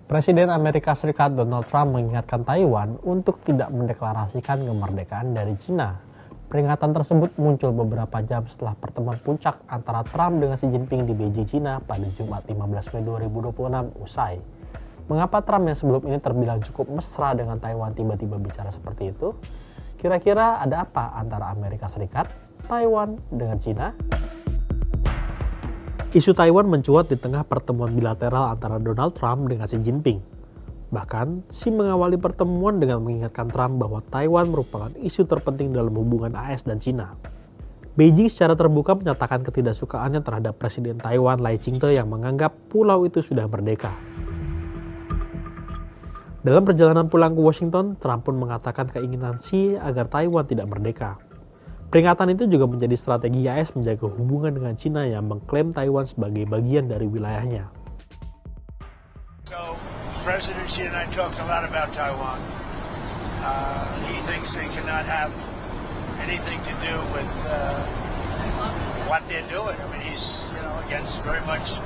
Presiden Amerika Serikat Donald Trump mengingatkan Taiwan untuk tidak mendeklarasikan kemerdekaan dari Cina. Peringatan tersebut muncul beberapa jam setelah pertemuan puncak antara Trump dengan Xi Jinping di Beijing, Cina pada Jumat 15 Mei 2026 usai. Mengapa Trump yang sebelum ini terbilang cukup mesra dengan Taiwan tiba-tiba bicara seperti itu? Kira-kira ada apa antara Amerika Serikat, Taiwan, dengan Cina? Isu Taiwan mencuat di tengah pertemuan bilateral antara Donald Trump dengan Xi Jinping. Bahkan, Xi mengawali pertemuan dengan mengingatkan Trump bahwa Taiwan merupakan isu terpenting dalam hubungan AS dan Cina. Beijing secara terbuka menyatakan ketidaksukaannya terhadap Presiden Taiwan Lai Ching-te yang menganggap pulau itu sudah merdeka. Dalam perjalanan pulang ke Washington, Trump pun mengatakan keinginan Xi agar Taiwan tidak merdeka. Peringatan itu juga menjadi strategi AS menjaga hubungan dengan Cina yang mengklaim Taiwan sebagai bagian dari wilayahnya. So, President Xi and I talked a lot about Taiwan. He thinks they cannot have anything to do with what they're doing. I mean, he's against very much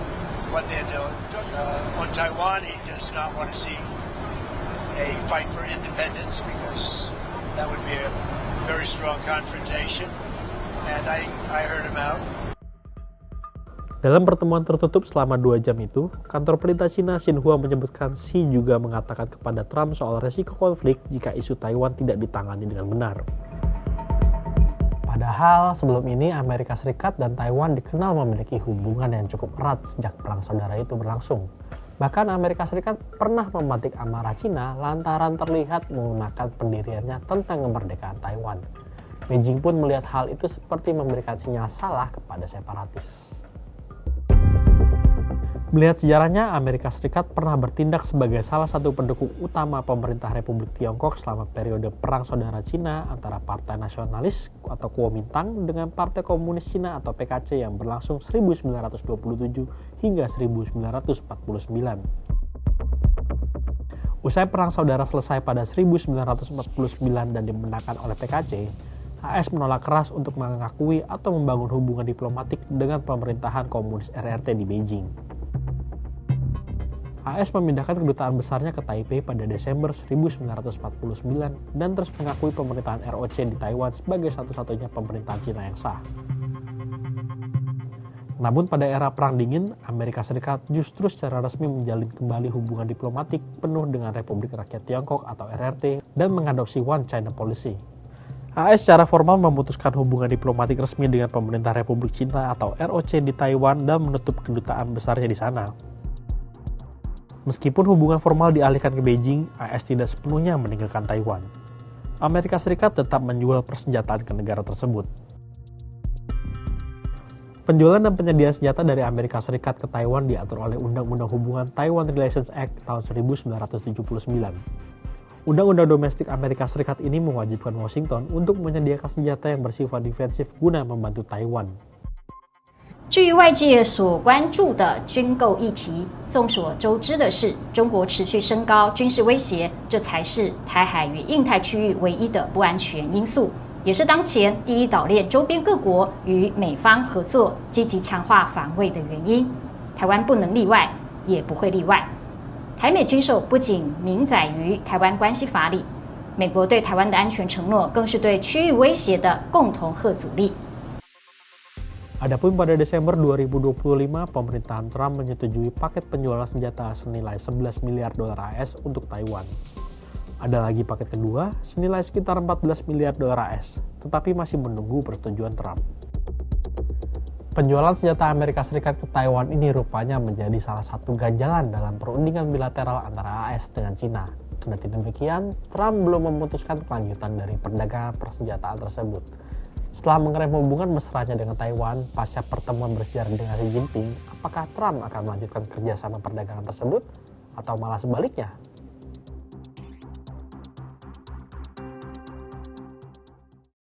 what they're doing. On Taiwan, he does not want to see a fight for independence because that would be a very strong confrontation, and I heard him out. Dalam pertemuan tertutup selama 2 jam itu, kantor berita Cina Xinhua menyebutkan Xi juga mengatakan kepada Trump soal resiko konflik jika isu Taiwan tidak ditangani dengan benar. Padahal sebelum ini Amerika Serikat dan Taiwan dikenal memiliki hubungan yang cukup erat sejak perang saudara itu berlangsung. Bahkan Amerika Serikat pernah memantik amarah Cina lantaran terlihat menggunakan pendiriannya tentang kemerdekaan Taiwan. Beijing pun melihat hal itu seperti memberikan sinyal salah kepada separatis. Melihat sejarahnya, Amerika Serikat pernah bertindak sebagai salah satu pendukung utama pemerintah Republik Tiongkok selama periode Perang Saudara Cina antara Partai Nasionalis atau Kuomintang dengan Partai Komunis Cina atau PKC yang berlangsung 1927 hingga 1949. Usai Perang Saudara selesai pada 1949 dan dimenangkan oleh PKC, AS menolak keras untuk mengakui atau membangun hubungan diplomatik dengan pemerintahan komunis RRT di Beijing. AS memindahkan kedutaan besarnya ke Taipei pada Desember 1949 dan terus mengakui pemerintahan ROC di Taiwan sebagai satu-satunya pemerintahan Cina yang sah. Namun pada era Perang Dingin, Amerika Serikat justru secara resmi menjalin kembali hubungan diplomatik penuh dengan Republik Rakyat Tiongkok atau RRT dan mengadopsi One China Policy. AS secara formal memutuskan hubungan diplomatik resmi dengan pemerintah Republik Cina atau ROC di Taiwan dan menutup kedutaan besarnya di sana. Meskipun hubungan formal dialihkan ke Beijing, AS tidak sepenuhnya meninggalkan Taiwan. Amerika Serikat tetap menjual persenjataan ke negara tersebut. Penjualan dan penyediaan senjata dari Amerika Serikat ke Taiwan diatur oleh Undang-Undang Hubungan Taiwan Relations Act tahun 1979. Undang-undang domestik Amerika Serikat ini mewajibkan Washington untuk menyediakan senjata yang bersifat defensif guna membantu Taiwan. 至于外界所关注的军购议题，众所周知的是，中国持续升高军事威胁，这才是台海与印太区域唯一的不安全因素，也是当前第一岛链周边各国与美方合作积极强化防卫的原因。台湾不能例外，也不会例外。台美军售不仅明载于《台湾关系法》里，美国对台湾的安全承诺，更是对区域威胁的共同吓阻力。 Adapun pada Desember 2025, pemerintahan Trump menyetujui paket penjualan senjata senilai 11 miliar dolar AS untuk Taiwan. Ada lagi paket kedua senilai sekitar 14 miliar dolar AS, tetapi masih menunggu persetujuan Trump. Penjualan senjata Amerika Serikat ke Taiwan ini rupanya menjadi salah satu ganjalan dalam perundingan bilateral antara AS dengan Cina. Kendati demikian, Trump belum memutuskan kelanjutan dari perdagangan persenjataan tersebut. Setelah mengerem hubungan mesranya dengan Taiwan pasca pertemuan bersejarah dengan Xi Jinping, apakah Trump akan melanjutkan kerjasama perdagangan tersebut atau malah sebaliknya?